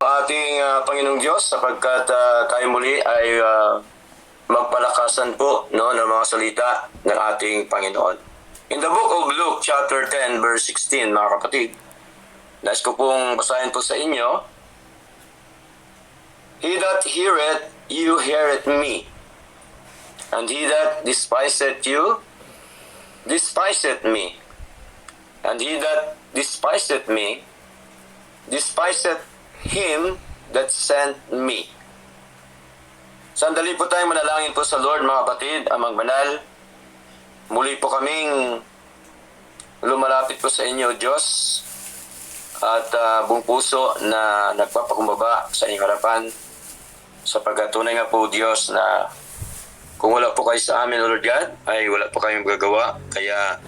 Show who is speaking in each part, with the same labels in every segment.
Speaker 1: Ating Panginoong Diyos, sapagkat tayo muli ay magpalakasan po ng mga salita ng ating Panginoon. In the book of Luke chapter 10 verse 16, mga kapatid, nais ko pong basahin po sa inyo, He that heareth you heareth me, and he that despiseth you despiseth me, and he that despiseth me despiseth him that sent me. Sandali po tayong manalangin po sa Lord, mga kapatid, Amang Banal. Muli po kaming lumalapit po sa inyo, Diyos, at buong puso na nagpapakumbaba sa inyong harapan, sapagkat tunay nga po, Diyos, na kung wala po kayo sa amin, Lord God, ay wala po kayong gagawa. Kaya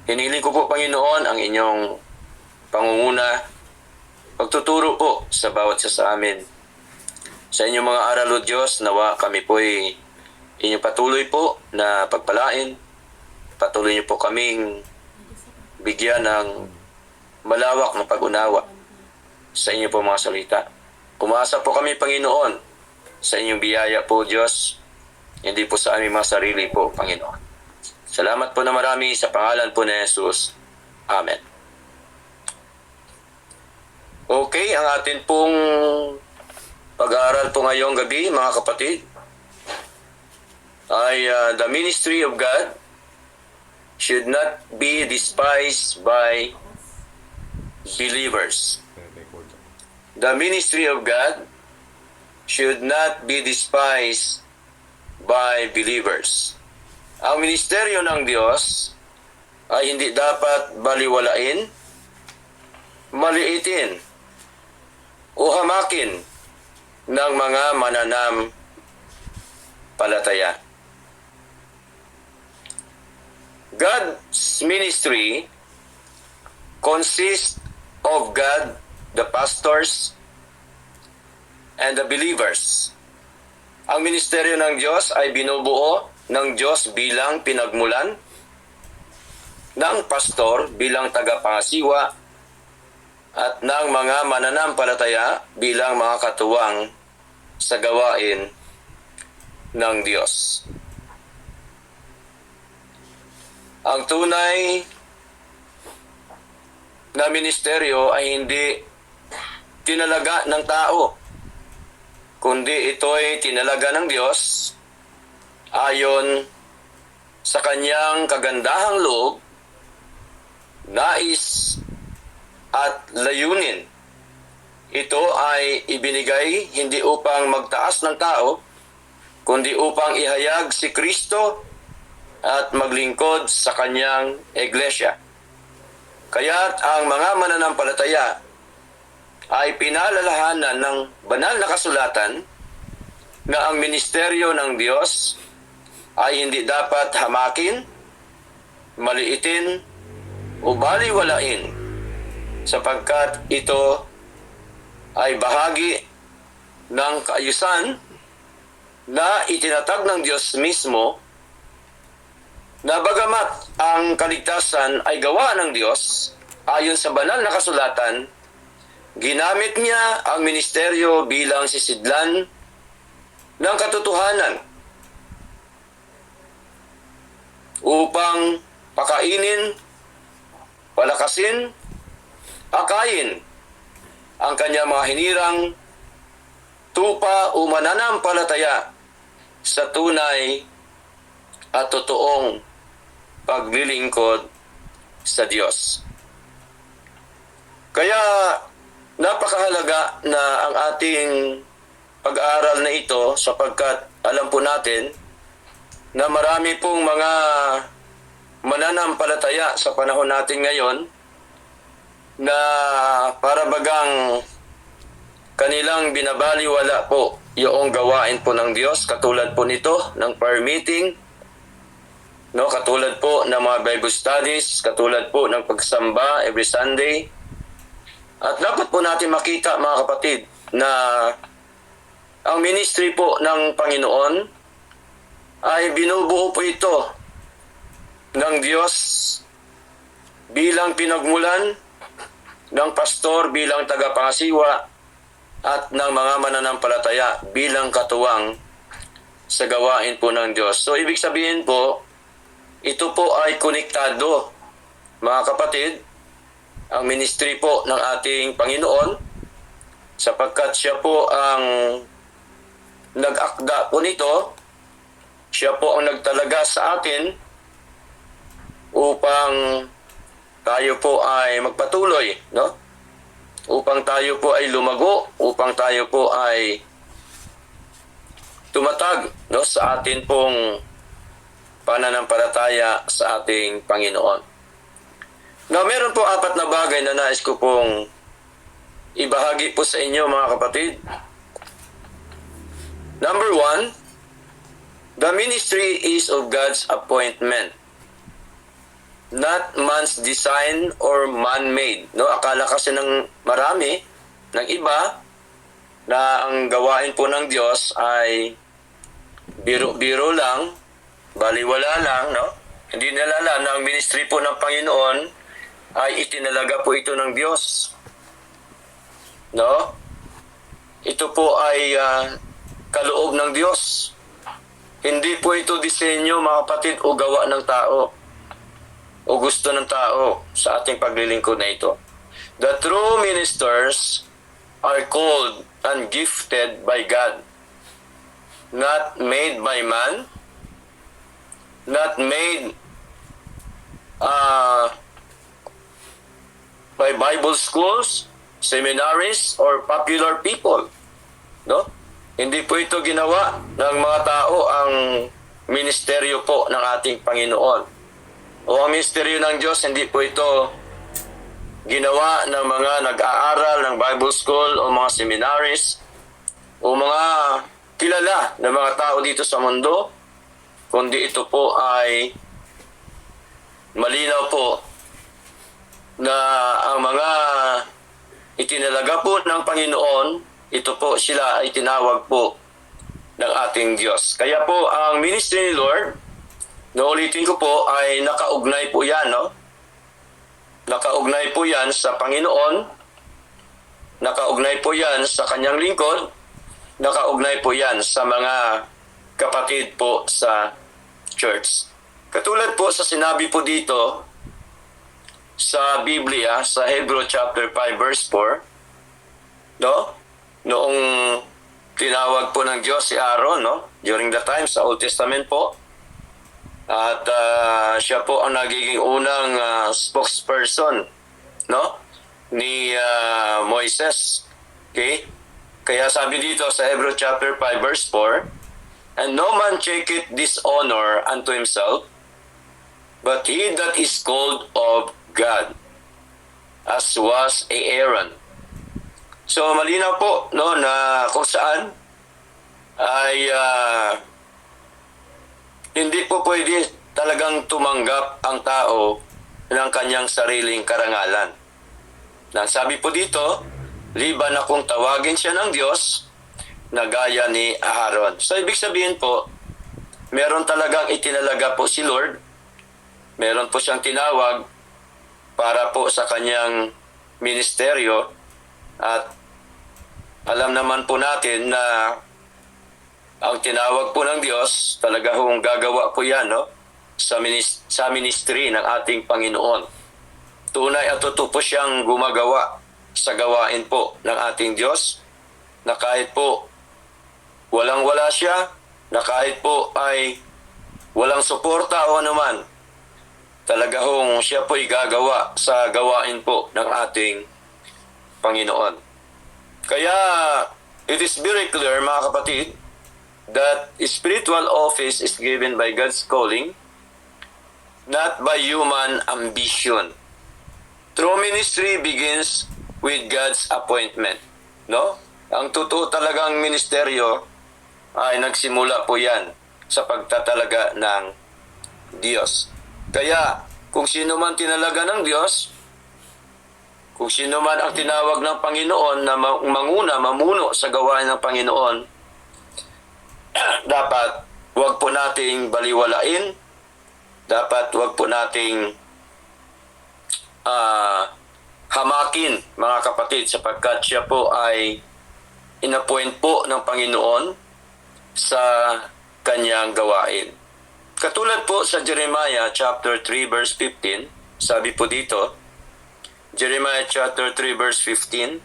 Speaker 1: hinihiling ko po, Panginoon, ang inyong pangunguna, pagtuturo po sa bawat isa sa amin. Sa inyong mga aral, O Diyos, nawa kami po'y inyong patuloy po na pagpalain. Patuloy niyo po kaming bigyan ng malawak na pag-unawa sa inyong po mga salita. Umasa po kami, Panginoon, sa inyong biyaya po, Diyos, hindi po sa aming mga sarili po, Panginoon. Salamat po na marami sa pangalan po ni Jesus. Amen. Okay, ang atin pong pag-aaral po ngayong gabi, mga kapatid, ay the ministry of God should not be despised by believers. The ministry of God should not be despised by believers. Ang ministeryo ng Diyos ay hindi dapat baliwalain, maliitin, o hamakin ng mga mananampalataya. God's ministry consists of God, the pastors, and the believers. Ang ministeryo ng Diyos ay binubuo ng Diyos bilang pinagmulan, ng pastor bilang tagapangasiwa, at ng mga mananampalataya bilang mga katuwang sa gawain ng Diyos. Ang tunay na ministeryo ay hindi tinalaga ng tao, kundi ito'y tinalaga ng Diyos ayon sa kanyang kagandahang loob, nais at layunin. Ito ay ibinigay hindi upang magtaas ng tao, kundi upang ihayag si Kristo at maglingkod sa kanyang iglesia. Kaya't ang mga mananampalataya ay pinalalahanan ng banal na kasulatan na ang ministeryo ng Diyos ay hindi dapat hamakin, maliitin o baliwalain, sapagkat ito ay bahagi ng kaayusan na itinatag ng Diyos mismo, na bagamat ang kaligtasan ay gawa ng Diyos ayon sa banal na kasulatan, ginamit niya ang ministeryo bilang sisidlan ng katotohanan upang pakainin, palakasin, akayin ang kanyang mga hinirang tupa o mananampalataya sa tunay at totoong paglilingkod sa Diyos. Kaya napakahalaga na ang ating pag-aaral na ito, sapagkat alam po natin na marami pong mga mananampalataya sa panahon natin ngayon na para bagang kanilang binabaliwala po yung gawain po ng Diyos, katulad po nito ng prayer meeting, katulad po ng mga Bible studies, katulad po ng pagsamba every Sunday. At dapat po natin makita, mga kapatid, na ang ministry po ng Panginoon ay binubuo po ito ng Diyos bilang pinagmulan, ng pastor bilang tagapangasiwa, at ng mga mananampalataya bilang katuwang sa gawain po ng Diyos. So, ibig sabihin po, ito po ay konektado, mga kapatid, ang ministry po ng ating Panginoon, sapagkat siya po ang nag-akda po nito, siya po ang nagtalaga sa atin upang tayo po ay magpatuloy, no? Upang tayo po ay lumago, upang tayo po ay tumatag, no, sa atin pong pananampalataya sa ating Panginoon. Now, meron po 4 na bagay na nais ko pong ibahagi po sa inyo, mga kapatid. Number 1, the ministry is of God's appointment, not man's design or man-made. No, akala kasi ng marami, ng iba, na ang gawain po ng Diyos ay biro-biro lang, baliwala lang, no? Hindi nila alam na ang ministry po ng Panginoon ay itinalaga po ito ng Diyos. No? Ito po ay kaloob ng Diyos. Hindi po ito disenyo, mga kapatid, o gawa ng tao o gusto ng tao sa ating paglilingkod na ito. The true ministers are called and gifted by God, not made by man, not made by Bible schools, seminaries, or popular people. No? Hindi po ito ginawa ng mga tao ang ministeryo po ng ating Panginoon. O ang ministeryo ng Diyos, hindi po ito ginawa ng mga nag-aaral ng Bible school o mga seminaries o mga kilala na mga tao dito sa mundo, kundi ito po ay malinaw po na ang mga itinalaga po ng Panginoon, ito po sila ay tinawag po ng ating Diyos. Kaya po ang ministry ni Lord, naulitin ko po, ay nakaugnay po yan, no? Nakaugnay po yan sa Panginoon, nakaugnay po yan sa kanyang lingkod, nakaugnay po yan sa mga kapatid po sa church. Katulad po sa sinabi po dito sa Biblia, sa Hebrew chapter 5 verse 4, no? Noong tinawag po ng Diyos si Aaron, no? During the time sa Old Testament po. At siya po ang nagiging unang spokesperson, no, ni Moises. Okay? Kaya sabi dito sa Hebrew chapter 5 verse 4, and no man taketh this honor unto himself, but he that is called of God, as was Aaron. So malinaw po, no, na kung saan ay hindi po pwede talagang tumanggap ang tao ng kanyang sariling karangalan. Sabi po dito, liban na kung tawagin siya ng Diyos na gaya ni Aaron. So ibig sabihin po, meron talagang itinalaga po si Lord, meron po siyang tinawag para po sa kanyang ministeryo, at alam naman po natin na ang tinawag po ng Diyos, talaga hong gagawa po yan, no? Sa ministry ng ating Panginoon. Tunay at totoo po siyang gumagawa sa gawain po ng ating Diyos, na kahit po walang-wala siya, na kahit po ay walang suporta o anuman, talaga hong siya po'y gagawa sa gawain po ng ating Panginoon. Kaya, it is very clear, mga kapatid, that spiritual office is given by God's calling, not by human ambition. True ministry begins with God's appointment. No? Ang totoo talagang ministeryo ay nagsimula po yan sa pagtatalaga ng Diyos. Kaya, kung sino man tinalaga ng Diyos, kung sino man ang tinawag ng Panginoon na mamuno sa gawain ng Panginoon, dapat wag po nating baliwalain, dapat wag po nating hamakin, mga kapatid, sapagkat siya po ay inappoint po ng Panginoon sa kanyang gawain. Katulad po sa Jeremiah chapter 3 verse 15, sabi po dito, Jeremiah chapter 3 verse 15,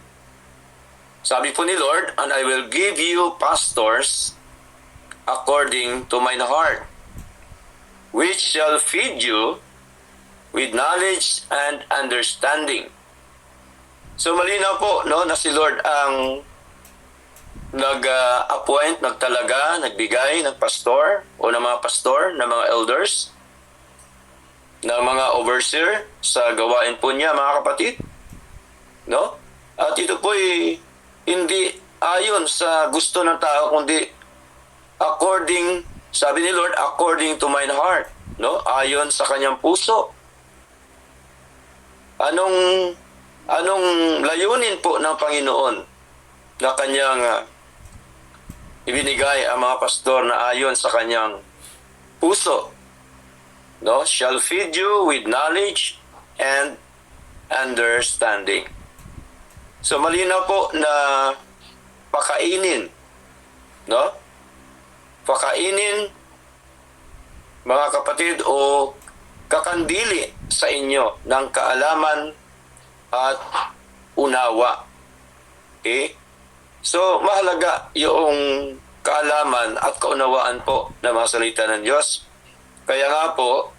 Speaker 1: sabi po ni Lord, "And I will give you pastors according to mine heart, which shall feed you with knowledge and understanding." So malinaw po no, na si Lord ang nag-appoint, nagtalaga, nagbigay ng pastor o ng mga pastor, ng mga elders, ng mga overseer sa gawain po niya, mga kapatid. No? At ito po ay hindi ayon sa gusto ng tao, kundi according, sabi ni Lord, according to mine heart. No? Ayon sa kanyang puso. Anong layunin po ng Panginoon na kanyang ibinigay ang mga pastor na ayon sa kanyang puso? No? Shall feed you with knowledge and understanding. So malinaw po na pakainin, no? Pakainin, mga kapatid, o kakandili sa inyo ng kaalaman at unawa. Okay? So, mahalaga yung kaalaman at kaunawaan po ng mga salita ng Diyos. Kaya nga po,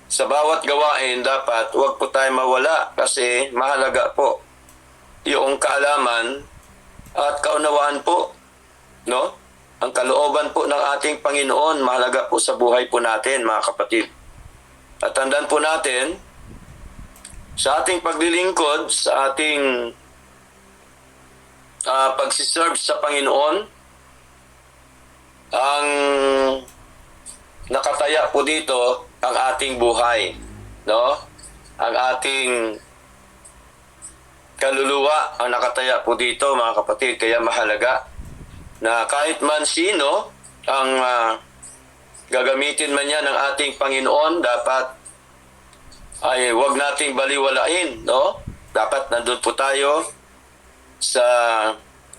Speaker 1: sa bawat gawain dapat huwag po tayo mawala kasi mahalaga po yung kaalaman at kaunawaan po, no? Ang kalooban po ng ating Panginoon mahalaga po sa buhay po natin, mga kapatid. At tandaan po natin, sa ating paglilingkod, sa ating pagsiserve sa Panginoon, ang nakataya po dito ang ating buhay, no? Ang ating kaluluwa ang nakataya po dito, mga kapatid. Kaya mahalaga na kahit man sino ang gagamitin man yan ng ating Panginoon, dapat ay huwag nating baliwalain, no? Dapat nandun po tayo sa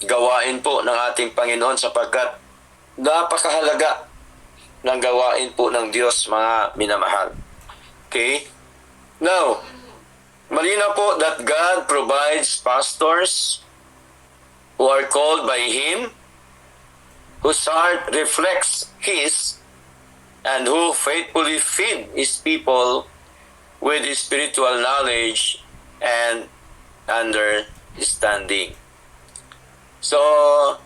Speaker 1: gawain po ng ating Panginoon sapagkat napakahalaga ng gawain po ng Diyos, mga minamahal. Okay? Now, malinaw po that God provides pastors who are called by Him, whose heart reflects His, and who faithfully feed His people with spiritual knowledge and understanding. So,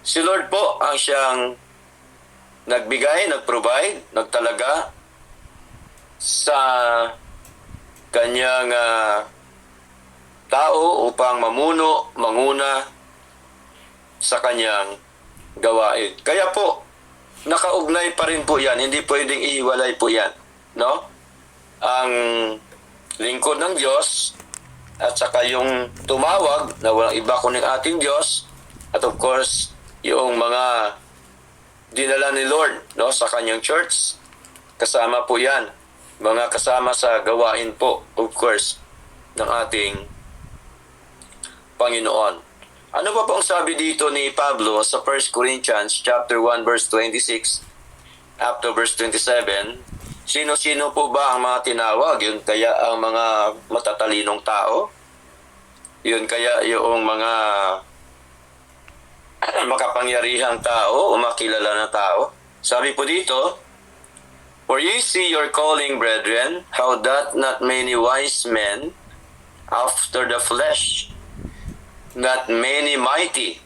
Speaker 1: si Lord po ang siyang nagbigay, nagprovide, nagtalaga sa kanyang tao upang mamuno, manguna sa kanyang gawain. Kaya po, nakaugnay pa rin po yan. Hindi pwedeng ihiwalay po yan. No? Ang lingkod ng Diyos at saka yung tumawag na walang iba kundi ating Diyos at of course yung mga dinala ni Lord, no, sa kanyang church, kasama po yan, mga kasama sa gawain po of course ng ating Panginoon. Ano pa po ang sabi dito ni Pablo sa 1 Corinthians chapter 1 verse 26 up to verse 27? Sino-sino po ba ang mga tinawag? Yun kaya ang mga matatalinong tao? Yun kaya yung mga makapangyarihang tao o makilala na tao? Sabi po dito, "For ye see your calling, brethren, how that not many wise men after the flesh, not many mighty,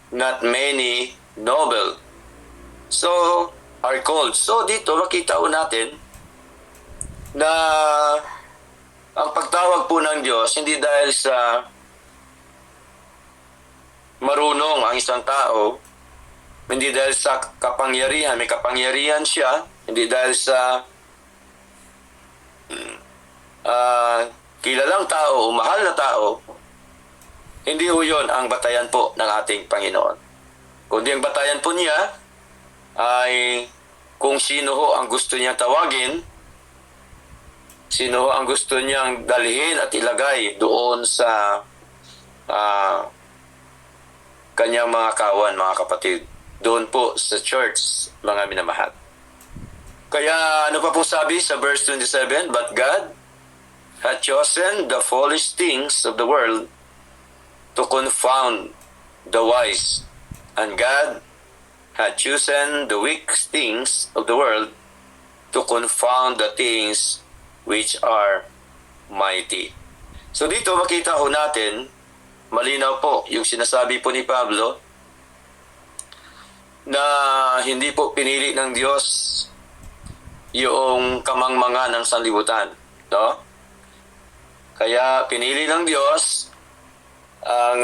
Speaker 1: not many noble, so are called." So dito makita po natin na ang pagtawag po ng Diyos hindi dahil sa marunong ang isang tao, hindi dahil sa kapangyarihan, may kapangyarihan siya, hindi dahil sa kilalang tao o mahal na tao. Hindi ho yun ang batayan po ng ating Panginoon. Kundi ang batayan po niya ay kung sino ho ang gusto niyang tawagin, sino ho ang gusto niyang dalhin at ilagay doon sa kanyang mga kawan, mga kapatid. Doon po sa church, mga minamahal. Kaya ano pa po sabi sa verse 27? But God had chosen the foolish things of the world to confound the wise. And God had chosen the weak things of the world to confound the things which are mighty. So dito makita ho natin, malinaw po yung sinasabi po ni Pablo na hindi po pinili ng Diyos yung kamangmangan ng sanlibutan. No? Kaya pinili ng Diyos ang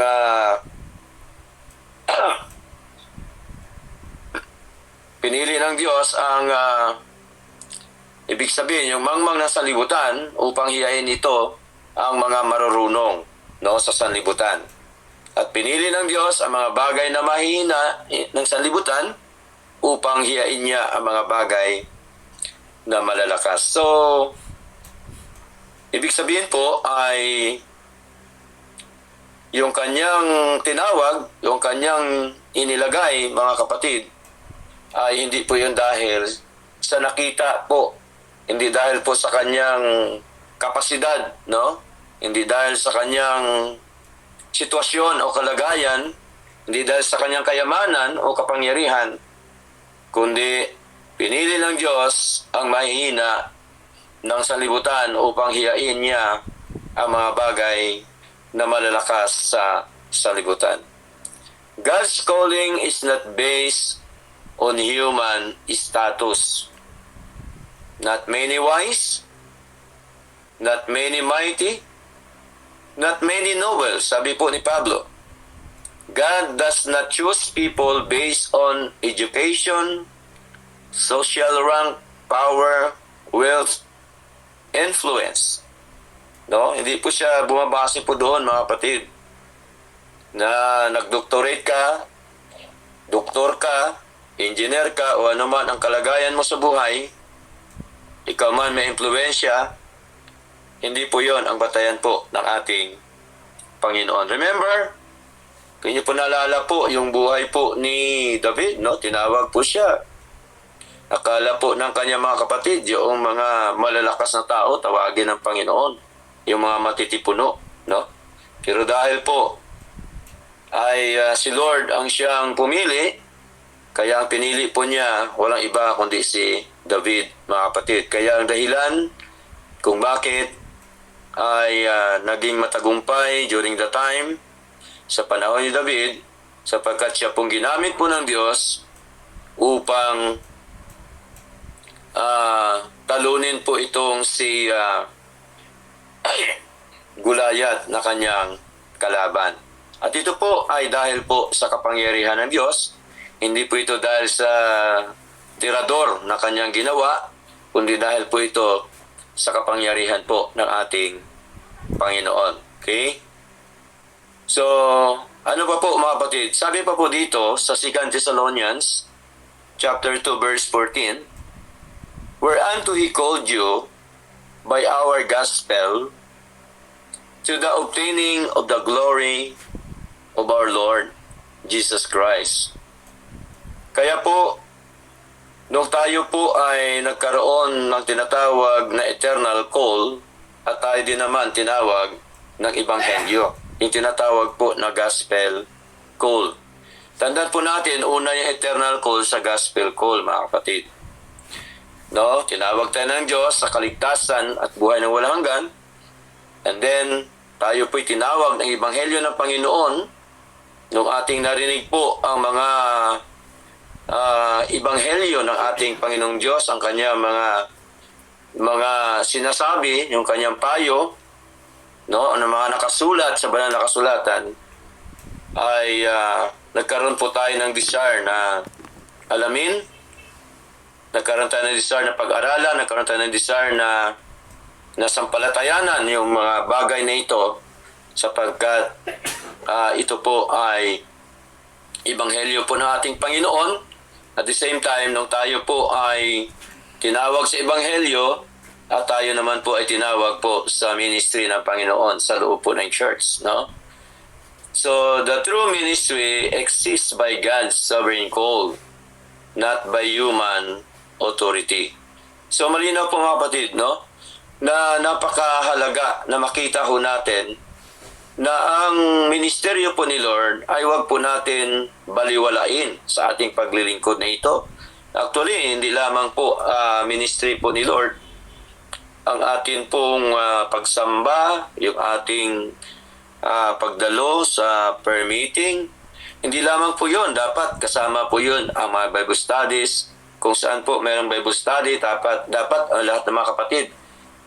Speaker 1: pinili ng Diyos ang ibig sabihin yung mangmang ng sanlibutan upang hiyain ito ang mga marurunong, no, sa sanlibutan. At pinili ng Diyos ang mga bagay na mahina ng sanlibutan upang hiyain niya ang mga bagay na malalakas. So, ibig sabihin po ay yung kanyang tinawag, yung kanyang inilagay, mga kapatid, ay hindi po yun dahil sa nakita po, hindi dahil po sa kanyang kapasidad, no? Hindi dahil sa kanyang sitwasyon o kalagayan, hindi dahil sa kanyang kayamanan o kapangyarihan, kundi pinili ng Diyos ang mahihina ng sanlibutan upang hiyain niya ang mga bagay na malalakas sa sanlibutan. God's calling is not based on human status. Not many wise, not many mighty, not many noble, sabi po ni Pablo. God does not choose people based on education, social rank, power, wealth, influence. No, hindi po siya bumabase po doon, mga kapatid. Na nagdoctorate ka, doktor ka, engineer ka, o ano man ang kalagayan mo sa buhay, ikaw man may impluwensya, hindi po yon ang batayan po ng ating Panginoon. Remember, kung niyo po naalala po yung buhay po ni David, no? Tinawag po siya. Akala po ng kanyang mga kapatid, yung mga malalakas na tao, tawagin ng Panginoon. Yung mga matitipuno, no? Pero dahil po ay si Lord ang siyang pumili, kaya ang pinili po niya walang iba kundi si David, mga kapatid. Kaya ang dahilan kung bakit ay naging matagumpay during the time sa panahon ni David, sapagkat siya pong ginamit po ng Diyos upang talunin po itong si Gulayat na kanyang kalaban. At ito po ay dahil po sa kapangyarihan ng Diyos, hindi po ito dahil sa tirador na kanyang ginawa, kundi dahil po ito sa kapangyarihan po ng ating Panginoon. Okay? So, ano pa po mga kapatid? Sabi pa po dito sa 2 Thessalonians chapter 2 verse 14, whereunto He called you by our gospel to the obtaining of the glory of our Lord Jesus Christ. Kaya po, nung tayo po ay nagkaroon ng tinatawag na eternal call, at tayo din naman tinawag ng Ebanghelyo, yung tinatawag po na gospel call. Tandaan po natin, una yung eternal call sa gospel call, mga kapatid. No, tinawag tayo ng Diyos sa kaligtasan at buhay ng walang hanggan. And then, tayo po'y tinawag ng Ebanghelyo ng Panginoon nung ating narinig po ang mga Ebanghelyo ng ating Panginoong Diyos, ang kanyang mga sinasabi, yung kanyang payo, no, ang mga nakasulat sa banal na kasulatan, ay nagkaroon po tayo ng desire na alamin, nagkaroon tayo ng desire na pag-aralan, nagkaroon tayo ng desire na sampalatayanan yung mga bagay na ito, sapagkat ito po ay Ebanghelyo po ng ating Panginoon. At the same time, nung tayo po ay tinawag sa Ebanghelyo, at tayo naman po ay tinawag po sa ministry ng Panginoon sa loob po ng church, no? So, the true ministry exists by God's sovereign call, not by human authority. So, malinaw po mga kapatid, no? Na napakahalaga na makita ho natin na ang ministeryo po ni Lord ay wag po natin baliwalain sa ating paglilingkod na ito. Actually, hindi lamang po ministry po ni Lord ang atin pong pagsamba, yung ating pagdalo sa prayer meeting. Hindi lamang po yun. Dapat kasama po yun ang mga Bible studies. Kung saan po mayroong Bible study, dapat ang lahat ng mga kapatid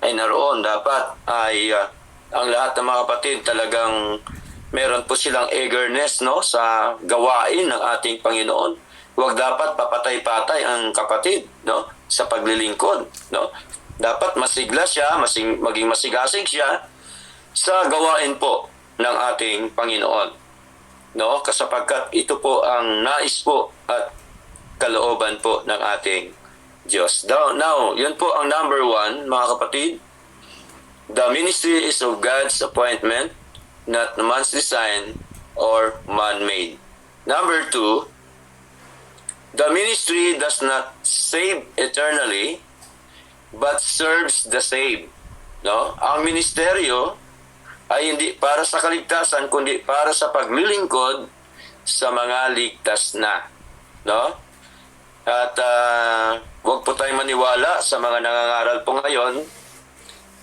Speaker 1: ay naroon. Dapat ay ang lahat ng mga kapatid talagang meron po silang eagerness, no, sa gawain ng ating Panginoon. Huwag dapat papatay-patay ang kapatid, no, sa paglilingkod, no. Dapat masigla siya, maging masigasig siya sa gawain po ng ating Panginoon, no, kasapagkat ito po ang nais po at kalooban po ng ating Diyos. Now, yun po ang number 1, mga kapatid. The ministry is of God's appointment, not man's design or man-made. Number 2, the ministry does not save eternally, but serves the saved. No? Ang ministeryo ay hindi para sa kaligtasan, kundi para sa paglilingkod sa mga ligtas na. No? At huwag po tayong maniwala sa mga nangangaral po ngayon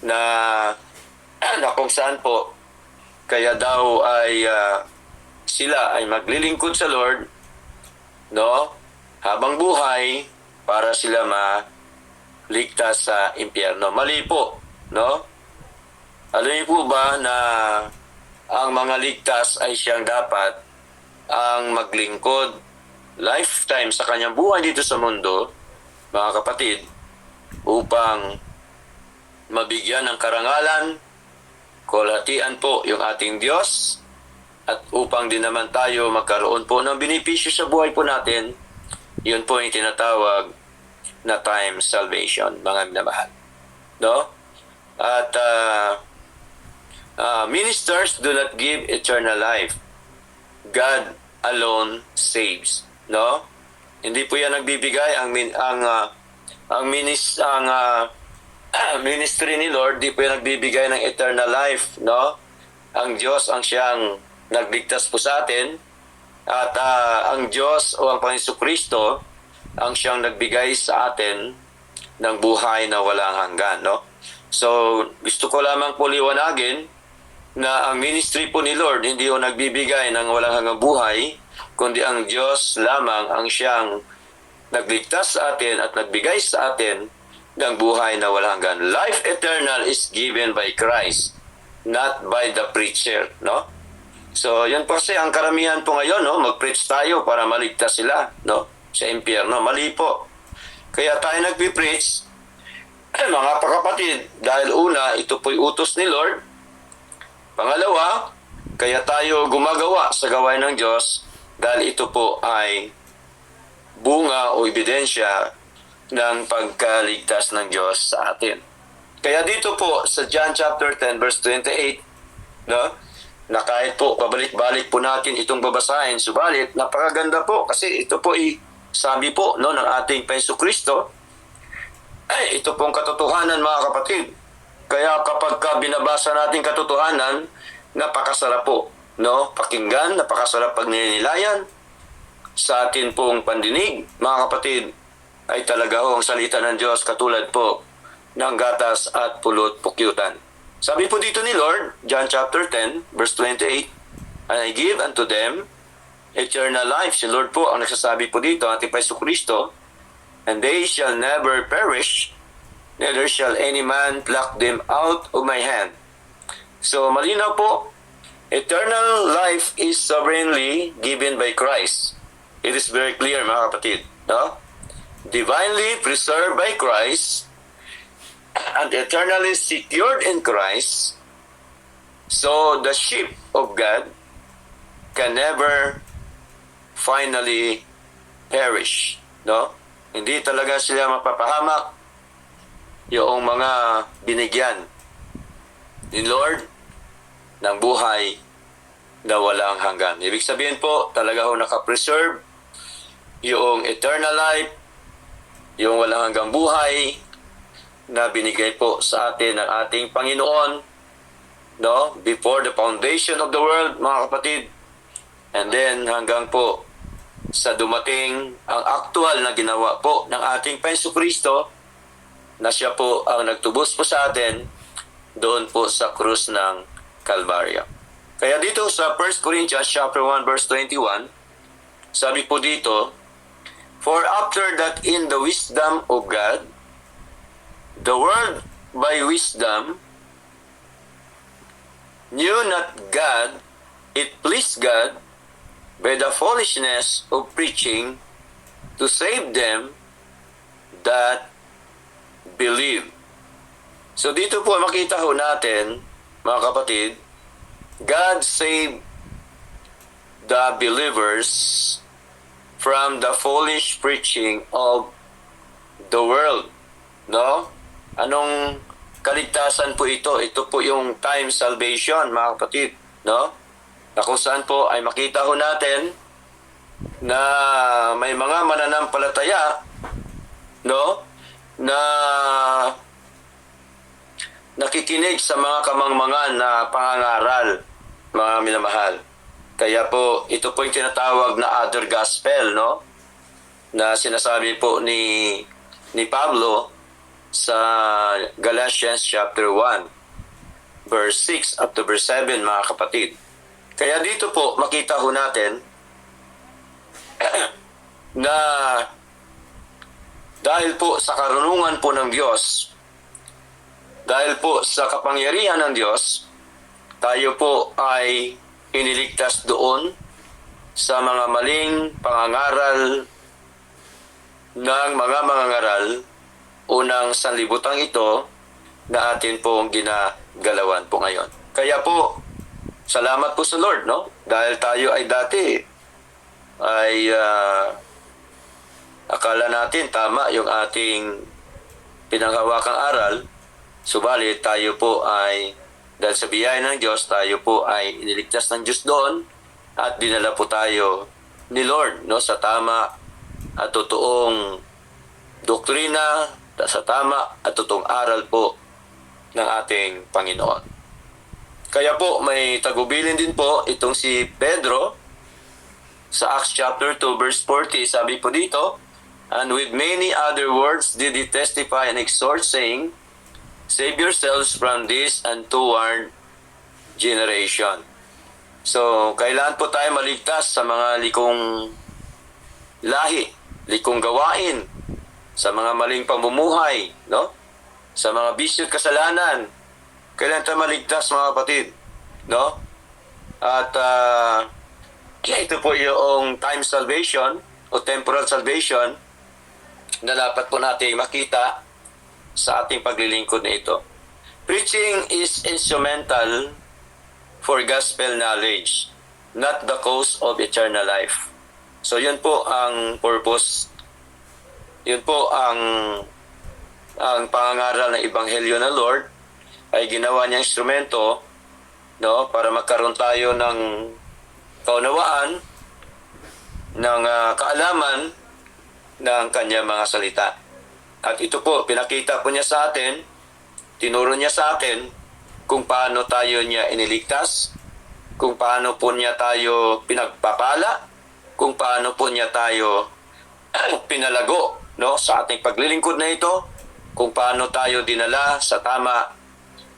Speaker 1: na kung saan po kaya daw ay sila ay maglilingkod sa Lord, no, habang buhay para sila maligtas sa impyerno. Mali po, no? Alam niyo po ba na ang mga ligtas ay siyang dapat ang maglingkod lifetime sa kanyang buhay dito sa mundo, mga kapatid, upang mabigyan ng karangalan, kalahatian po yung ating Diyos, at upang din naman tayo magkaroon po ng benepisyo sa buhay po natin. Yun po yung tinatawag na time salvation, mga minamahal. No? At ministers do not give eternal life. God alone saves. No? Hindi po yan nagbibigay ang ministry ni Lord, di po yung nagbibigay ng eternal life, no? Ang Diyos ang siyang nagligtas po sa atin, at ang Diyos o ang Panginoon Kristo ang siyang nagbigay sa atin ng buhay na walang hanggan, no? So, gusto ko lamang po liwanagin na ang ministry po ni Lord hindi yung nagbibigay ng walang hanggang buhay, kundi ang Diyos lamang ang siyang nagligtas sa atin at nagbigay sa atin ng buhay na walang hanggan. Life eternal is given by Christ, not by the preacher, no? So, yun po kasi ang karamihan po ngayon, no? Mag-preach tayo para maligtas sila, no? Sa impyerno. Mali po. Kaya tayo nagpipreach, mga kapatid, dahil una, ito po'y utos ni Lord. Pangalawa, kaya tayo gumagawa sa gawain ng Diyos dahil ito po ay bunga o ebidensya ng pagkaligtas ng Diyos sa atin. Kaya dito po sa John chapter 10 verse 28, no, na kahit po pabalik-balik po natin itong babasahin, subalit napakaganda po kasi ito po sabi po, no, ng ating Panginoon Kristo, ay ito pong katotohanan, mga kapatid. Kaya kapag binabasa natin katotohanan, napakasarap po, no, pakinggan, napakasarap pag nilinilayan sa atin pong pandinig, mga kapatid. Ay talaga ho ang salita ng Diyos katulad po ng gatas at pulot pukyutan. Sabi po dito ni Lord, John chapter 10, verse 28, and I give unto them eternal life. Si Lord po ang nagsasabi po dito, ating Panginoon Kristo, and they shall never perish, neither shall any man pluck them out of my hand. So malinaw po, eternal life is sovereignly given by Christ. It is very clear, mga kapatid, no? Divinely preserved by Christ and eternally secured in Christ, so the sheep of God can never finally perish, no? Hindi talaga sila mapapahamak, yung mga binigyan ni Lord ng buhay na walang hanggan. Ibig sabihin po, talaga ho nakapreserve yung eternal life, yung walang hanggang buhay na binigay po sa atin ng ating Panginoon, no? Before the foundation of the world, mga kapatid. And then hanggang po sa dumating ang aktual na ginawa po ng ating Panginoon Kristo, na siya po ang nagtubos po sa atin doon po sa krus ng Kalbaryo. Kaya dito sa 1 Corinthians chapter 1 verse 21, sabi po dito, "For after that in the wisdom of God, the world by wisdom knew not God, it pleased God by the foolishness of preaching to save them that believe." So dito po makita ho natin, mga kapatid, God saved the believers from the foolish preaching of the world. No? Anong kaligtasan po ito? Ito po yung time salvation, mga kapatid. No? Na kung saan po ay makita ho natin na may mga mananampalataya, no? Na nakikinig sa mga kamangmangan na pangangaral, mga minamahal. Kaya po, ito po yung tinatawag na other gospel, no? Na sinasabi po ni Pablo sa Galatians chapter 1, verse 6 up to verse 7, mga kapatid. Kaya dito po, makita ho natin na dahil po sa karunungan po ng Diyos, dahil po sa kapangyarihan ng Diyos, tayo po ay iniligtas doon sa mga maling pangangaral ng mga mangangaral, unang sanlibutang ito na atin pong ginagalawan po ngayon. Kaya po, salamat po sa Lord, no? Dahil tayo ay dati ay akala natin tama yung ating pinanghawakang aral, subalit tayo po ay, dahil sa biyaya ng Diyos, tayo po ay iniligtas ng Diyos doon at dinala po tayo ni Lord, no, sa tama at totoong doktrina, sa tama at totoong aral po ng ating Panginoon. Kaya po may tagubilin din po itong si Pedro sa Acts chapter 2 verse 40. Sabi po dito, "And with many other words did he testify and exhort, saying, Save yourselves from this untoward generation." So, kailangan po tayo maligtas sa mga likong lahi, likong gawain, sa mga maling pamumuhay, no? Sa mga bisyo at kasalanan. Kailangan tayo maligtas, mga kapatid, no? At ito po yung time salvation o temporal salvation na dapat po natin makita sa ating paglilingkod na ito. Preaching is instrumental for gospel knowledge, not the cause of eternal life. So yun po ang purpose, yun po ang pangangaral ng Ebanghelyo ng Lord, ay ginawa niyang instrumento, no, para magkaroon tayo ng kaunawaan, ng kaalaman ng kanyang mga salita. At ito po, pinakita po niya sa atin, tinuro niya sa atin kung paano tayo niya iniligtas, kung paano po niya tayo pinagpapala, kung paano po niya tayo pinalago, no, sa ating paglilingkod na ito, kung paano tayo dinala sa tama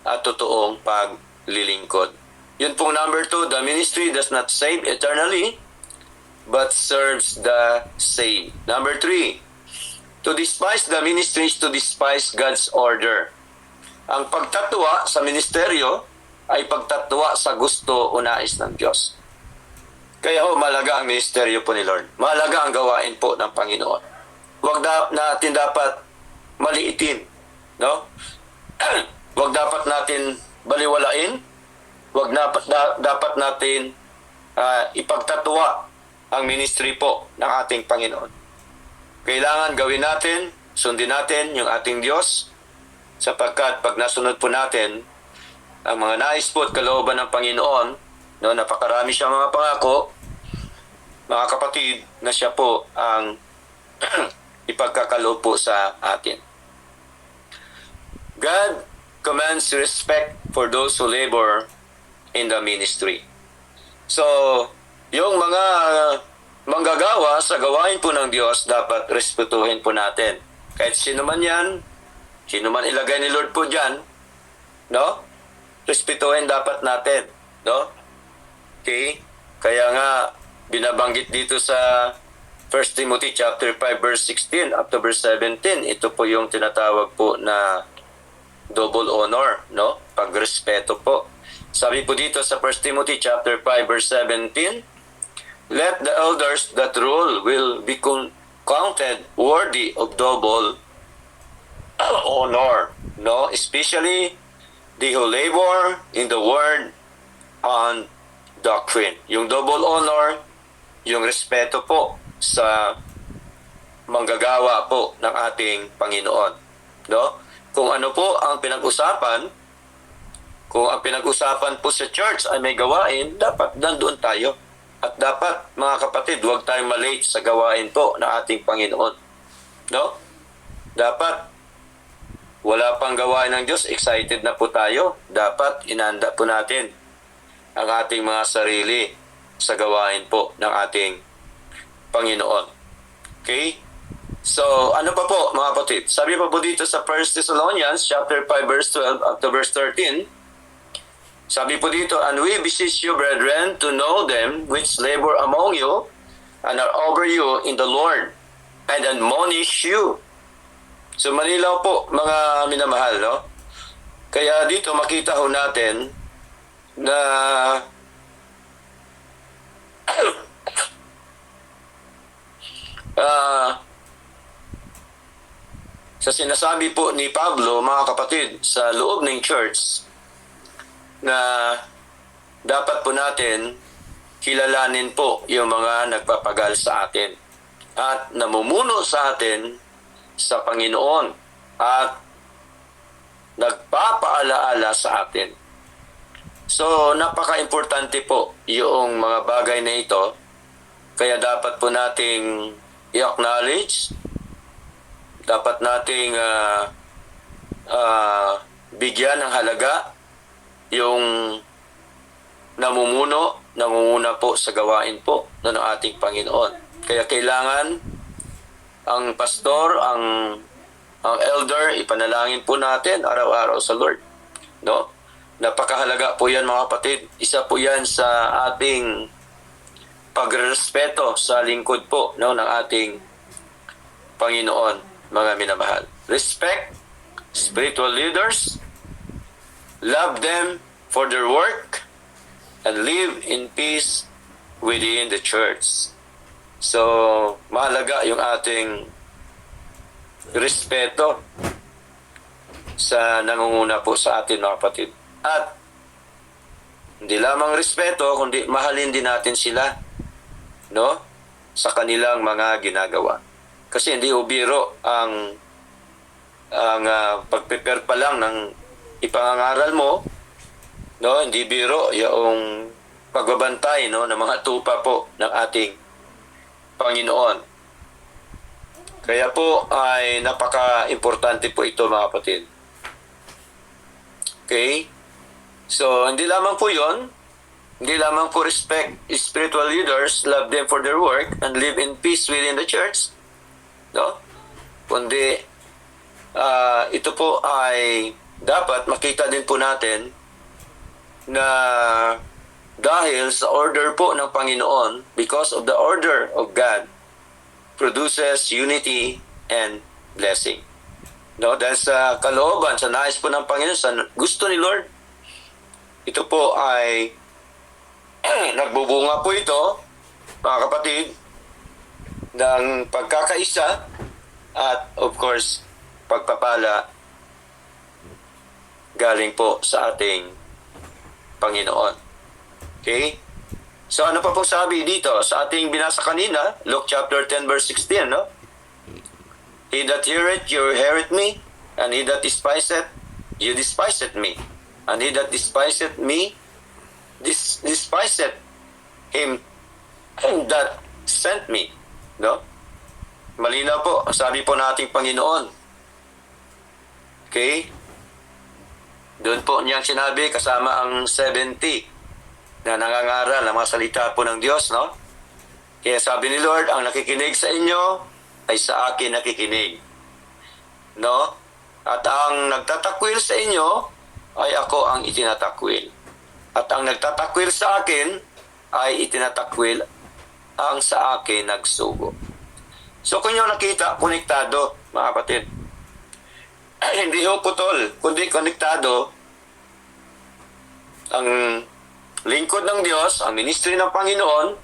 Speaker 1: at totoong paglilingkod. Yun pong number 2, the ministry does not save eternally, but serves the saved. Number 3, to despise the ministry is to despise God's order. Ang pagtatwa sa ministeryo ay pagtatwa sa gusto o nais ng Diyos. Kaya ho, mahalaga ang ministeryo po ni Lord. Mahalaga ang gawain po ng Panginoon. Huwag natin dapat maliitin, no? Huwag dapat natin baliwalain. Huwag dapat natin ipagtatwa ang ministry po ng ating Panginoon. Kailangan gawin natin, sundin natin yung ating Diyos, sapagkat pag nasunod po natin ang mga nais po at kalooban ng Panginoon, No, napakarami siya mga pangako, mga kapatid, na siya po ang ipagkakaloob po sa atin. God commands respect for those who labor in the ministry. So, yung mga manggagawa sa gawain po ng Diyos, dapat respetuhin po natin. Kahit sino man yan, sino man ilagay ni Lord po dyan, no? Respetuhin dapat natin, no? Okay? Kaya nga, binabanggit dito sa 1 Timothy chapter 5 verse 16 up to verse 17, ito po yung tinatawag po na double honor, no? Pagrespeto po. Sabi po dito sa 1 Timothy chapter 5 verse 17, let the elders that rule will be counted worthy of double honor, no? Especially they who labor in the word and doctrine. Yung double honor, yung respeto po sa manggagawa po ng ating Panginoon, no? Kung ano po ang pinag-usapan, kung ang pinag-usapan po sa church ay may gawain, dapat nandoon tayo. At dapat, mga kapatid, huwag tayong malate sa gawain po ng ating Panginoon, no? Dapat wala pang gawain ng Diyos, excited na po tayo. Dapat inanda po natin ang ating mga sarili sa gawain po ng ating Panginoon. Okay? So, ano pa po mga kapatid? Sabi pa po dito sa 1 Thessalonians chapter 5 verse 12 up to verse 13, sabi po dito, and we beseech you, brethren, to know them which labor among you and are over you in the Lord, and admonish you. So, manilaw po mga minamahal, no? Kaya dito makita ho natin na sa sinasabi po ni Pablo, mga kapatid, sa loob ng church, na dapat po natin kilalanin po yung mga nagpapagal sa atin at namumuno sa atin sa Panginoon at nagpapaalaala sa atin. So, napaka-importante po yung mga bagay na ito. Kaya dapat po nating i-acknowledge, dapat nating bigyan ng halaga yung nangunguna po sa gawain po ng ating Panginoon. Kaya kailangan ang pastor, ang elder, ipanalangin po natin araw-araw sa Lord, no? Napakahalaga po yan mga kapatid. Isa po yan sa ating pagrespeto sa lingkod po, no, ng ating Panginoon, mga minamahal. Respect spiritual leaders, love them for their work, and live in peace within the church. So, mahalaga yung ating respeto sa nangunguna po sa atin mga kapatid. At hindi lamang respeto, kundi mahalin din natin sila, no? Sa kanilang mga ginagawa. Kasi hindi biro ang pag-prepare pa lang ng ipangangaral mo, no? Hindi biro yung pagbabantay, no, ng mga tupa po ng ating Panginoon. Kaya po ay napaka-importante po ito mga kapatid. Okay? So, hindi lamang po yon, hindi lamang po respect spiritual leaders, love them for their work, and live in peace within the church, no? Kundi, ito po ay dapat makita din po natin na dahil sa order po ng Panginoon, because of the order of God, produces unity and blessing. No? Dahil sa kalooban, sa nais po ng Panginoon, sa gusto ni Lord, ito po ay nagbubunga po ito, mga kapatid, ng pagkakaisa at of course, pagpapala galing po sa ating Panginoon. Okay? So ano pa pong sabi dito sa ating binasa kanina, Luke chapter 10 verse 16, no? He that heareth you heareth me, and he that despiseth you despiseth me, and he that despiseth me despiseth him that sent me. No? Malinaw po, sabi po nating Panginoon. Okay? Doon po niyang sinabi kasama ang 70 na nangangaral ng mga salita po ng Diyos, no? Kaya sabi ni Lord, ang nakikinig sa inyo ay sa akin nakikinig. No? At ang nagtatakwil sa inyo ay ako ang itinatakwil. At ang nagtatakwil sa akin ay itinatakwil ang sa akin nagsugo. So kung nyo nakita, konektado, mga kapatid. Hindi ho putol, kundi konektado ang lingkod ng Diyos, ang ministry ng Panginoon,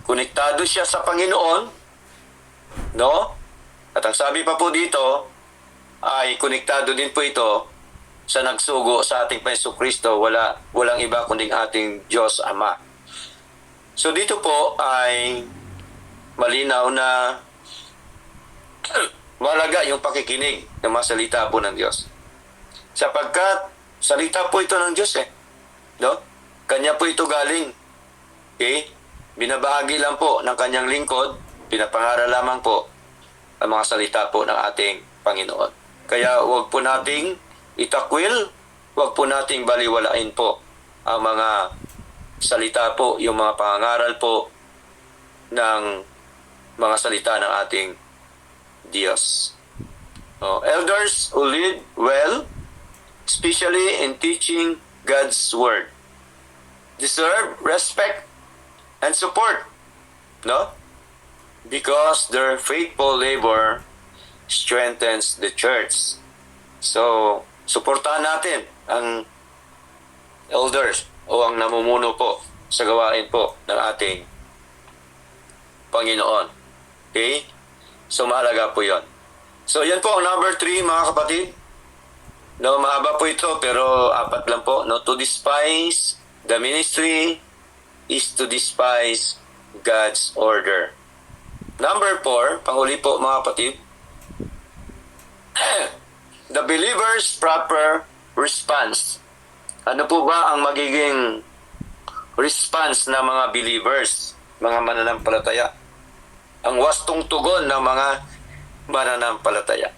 Speaker 1: konektado siya sa Panginoon, no? At ang sabi pa po dito, ay konektado din po ito sa nagsugo sa ating Panginoon Kristo, walang iba kundi ating Diyos Ama. So dito po ay malinaw na malaga yung pakikinig ng mga salita po ng Diyos. Sapagkat salita po ito ng Diyos no? Kanya po ito galing. Okay? Binabahagi lang po ng kanyang lingkod, pinapangaral lamang po ang mga salita po ng ating Panginoon. Kaya huwag po nating itakwil, huwag po nating baliwalain po ang mga salita po, yung mga pangangaral po ng mga salita ng ating Diyos. Elders who lead well, especially in teaching God's Word, deserve respect and support, no? Because their faithful labor strengthens the church. So, suportahan natin ang elders o ang namumuno po sa gawain po ng ating Panginoon. Okay? So, mahalaga po yon. So, yan po ang number 3, mga kapatid. No, mahaba po ito, pero 4 lang po. No, to despise the ministry is to despise God's order. Number 4, panghuli po mga kapatid, the believer's proper response. Ano po ba ang magiging response ng mga believers, mga mananampalataya? Ang wastong tugon ng mga mananampalataya.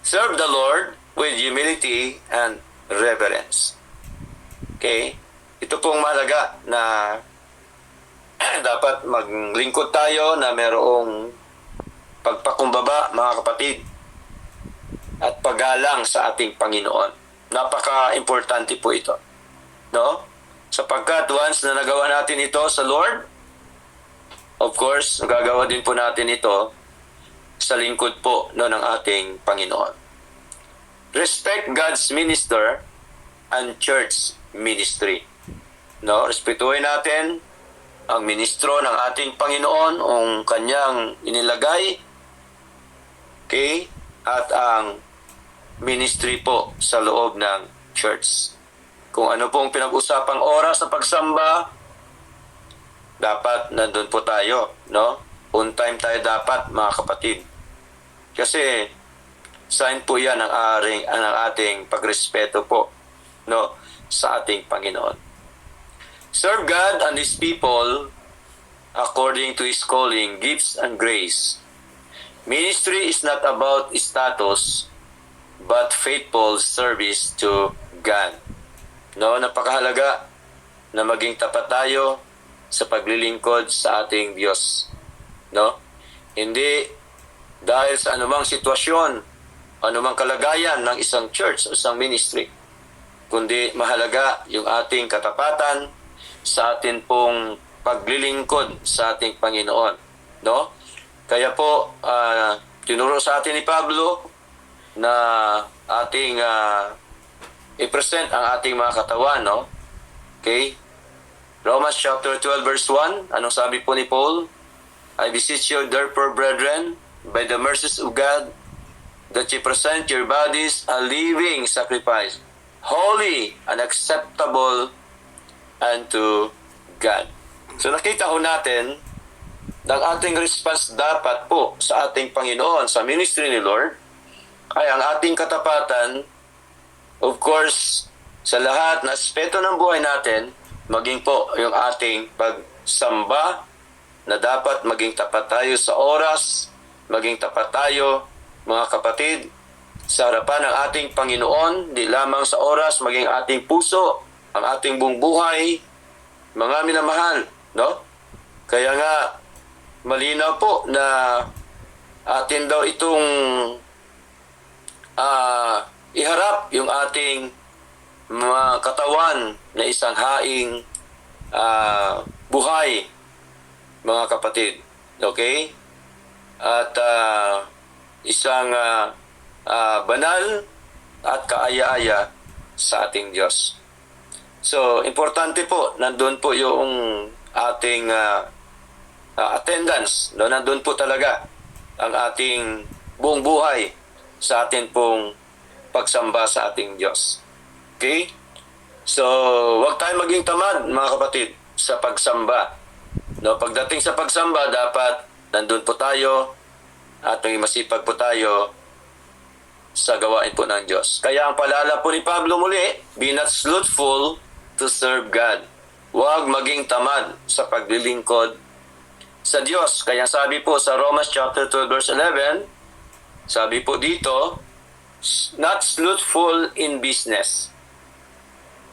Speaker 1: Serve the Lord with humility and reverence. Okay? Ito pong mahalaga na dapat maglingkod tayo na mayroong pagpakumbaba, mga kapatid, at paggalang sa ating Panginoon. Napaka-importante po ito. No? Sapagkat once na nagawa natin ito sa Lord, of course, nagagawa din po natin ito sa lingkod po no, ng ating Panginoon. Respect God's minister and church ministry. No? Respetuhin natin ang ministro ng ating Panginoon, ang kanyang inilagay, okay, at ang ministry po sa loob ng church. Kung ano pong pinag-usapang oras sa pagsamba, dapat nandun po tayo, no? On time tayo dapat, mga kapatid. Kasi sign po yan ang ating pagrespeto po, no, sa ating Panginoon. Serve God and His people according to His calling, gifts, and grace. Ministry is not about status, but faithful service to God. No, napakahalaga na maging tapat tayo sa paglilingkod sa ating Diyos. No? Hindi dahil sa anumang sitwasyon, anumang kalagayan ng isang church o isang ministry, kundi mahalaga yung ating katapatan sa atin pong paglilingkod sa ating Panginoon. No? Kaya po, tinuro sa atin ni Pablo na ating i-present ang ating mga katawan. No? Okay? Romans chapter 12 verse 1, anong sabi po ni Paul? I beseech you therefore, brethren, by the mercies of God, that you present your bodies a living sacrifice, holy and acceptable unto God. So nakita ho natin ang ating response dapat po sa ating Panginoon, sa ministry ni Lord, ay ang ating katapatan, of course, sa lahat na aspeto ng buhay natin, maging po yung ating pagsamba na dapat maging tapat tayo sa oras, maging tapat tayo, mga kapatid, sa harapan ng ating Panginoon, di lamang sa oras, maging ating puso, ang ating buong buhay, mga minamahal, no? Kaya nga, malinaw po na atin daw itong iharap yung ating mga katawan na isang haing buhay, mga kapatid. Okay? At isang banal at kaaya-aya sa ating Diyos. So, importante po, nandun po yung ating attendance. No? Nandun po talaga ang ating buong buhay sa ating pong pagsamba sa ating Diyos. Okay? So, huwag tayo maging tamad, mga kapatid, sa pagsamba. No? Pagdating sa pagsamba, dapat nandun po tayo at maging masipag po tayo sa gawain po ng Diyos. Kaya ang paalala po ni Pablo muli, be not slothful to serve God. Huwag maging tamad sa paglilingkod sa Diyos. Kaya sabi po sa Romans chapter 12 verse 11, sabi po dito, not slothful in business.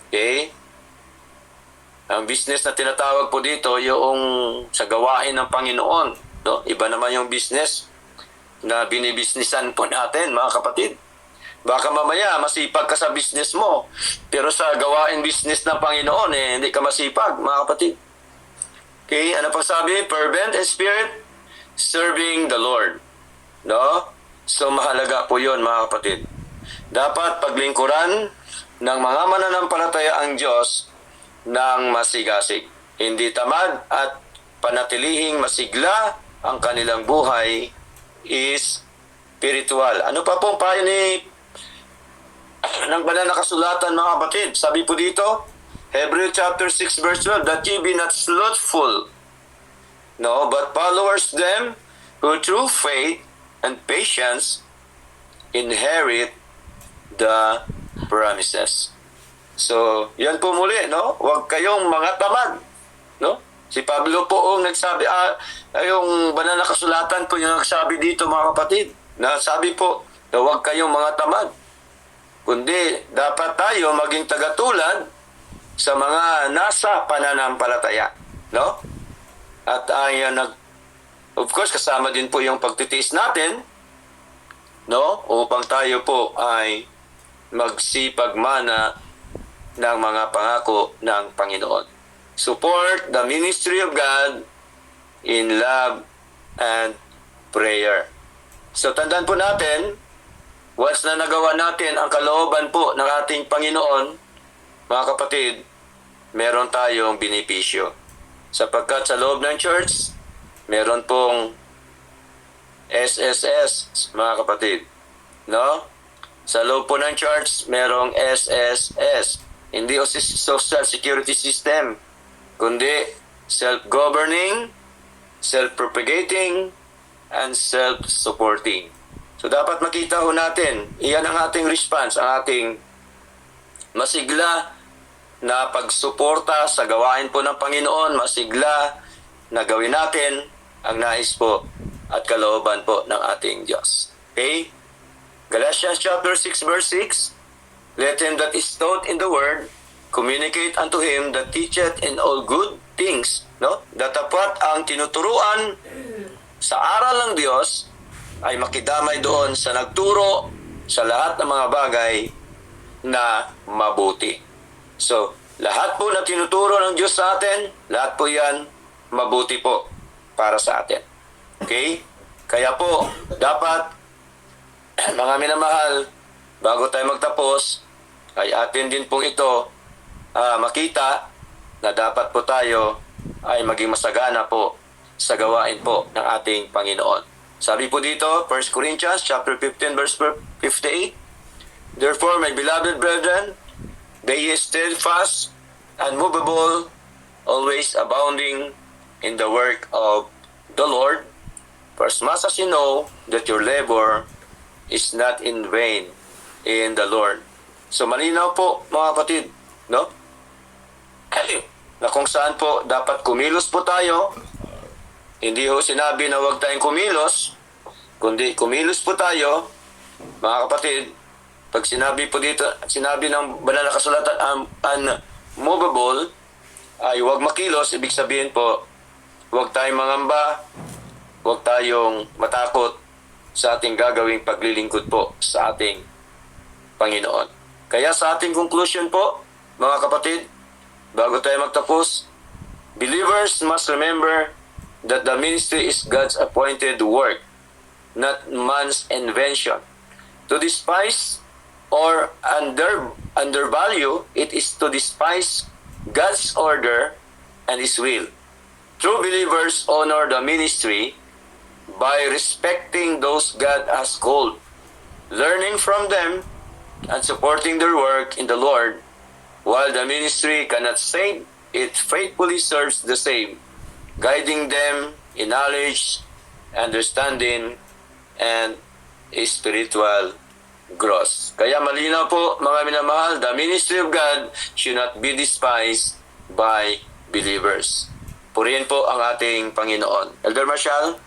Speaker 1: Okay? Ang business na tinatawag po dito, yung sa gawain ng Panginoon. No? Iba naman yung business na binibisnisan po natin, mga kapatid. Baka mamaya masipag ka sa business mo, pero sa gawain business ng Panginoon, hindi ka masipag, mga kapatid. Okay, ano pang sabi? Fervent in spirit, serving the Lord. No? So mahalaga po yun, mga kapatid. Dapat paglingkuran ng mga mananampalataya ang Diyos ng masigasig. Hindi tamad at panatilihing masigla ang kanilang buhay is spiritual. Ano pa pong payo ng banal na kasulatan, mga kapatid? Sabi po dito, Hebrews chapter 6 verse 12, that ye be not slothful, no, but followers them who through faith and patience inherit the promises. So, yan po muli, no? Huwag kayong mga tamad, no? Si Pablo po ang nagsabi, yung banal na kasulatan po yung nagsabi dito, mga kapatid, na sabi po, na huwag kayong mga tamad, kundi dapat tayo maging tagatulad sa mga nasa pananampalataya, no? At of course, kasama din po yung pagtitiis natin, no? Upang tayo po ay magsipagmana ng mga pangako ng Panginoon. Support the ministry of God in love and prayer. So, tandaan po natin, once na nagawa natin ang kalooban po ng ating Panginoon, mga kapatid, meron tayong benepisyo. Sapagkat sa loob ng church, meron pong SSS, mga kapatid. No? Sa loob po ng church, merong SSS. Hindi Social Security System, kundi self-governing, self-propagating, and self-supporting. So dapat makita ho natin, iyan ang ating response, ang ating masigla na pagsuporta sa gawain po ng Panginoon, masigla na gawin natin ang nais po at kalooban po ng ating Diyos. Okay? Galatians chapter 6 verse 6, let him that is taught in the word communicate unto him that teacheth in all good things. No? Datapat ang tinuturuan sa aral ng Diyos ay makidamay doon sa nagturo sa lahat ng mga bagay na mabuti. So, lahat po na tinuturo ng Diyos sa atin, lahat po yan mabuti po para sa atin. Okay? Kaya po, dapat, mga minamahal, bago tayo magtapos, ay atin din po ito makita na dapat po tayo ay maging masagana po sa gawain po ng ating Panginoon. Sabi po dito, 1 Corinthians chapter 15 verse 58, therefore, my beloved brethren, be ye steadfast, unmovable, always abounding in the work of the Lord, for as much as you know that your labor is not in vain in the Lord. So malinaw po, mga kapatid, no? na kung saan po dapat kumilos po tayo. Hindi ho sinabi na huwag tayong kumilos, kundi kumilos po tayo, mga kapatid. Pag sinabi po dito, sinabi ng banal na kasulatan, unmovable, ay huwag makilos, ibig sabihin po, huwag tayong mangamba, huwag tayong matakot sa ating gagawing paglilingkod po sa ating Panginoon. Kaya sa ating conclusion po, mga kapatid, bago tayo magtapos, believers must remember that the ministry is God's appointed work, not man's invention. To despise or undervalue it is to despise God's order and His will. True believers honor the ministry by respecting those God has called, learning from them, and supporting their work in the Lord. While the ministry cannot save, it faithfully serves the same, guiding them in knowledge, understanding, and spiritual growth. Kaya malinaw po, mga minamahal, the ministry of God should not be despised by believers. Purihin po ang ating Panginoon. Elder Marshall?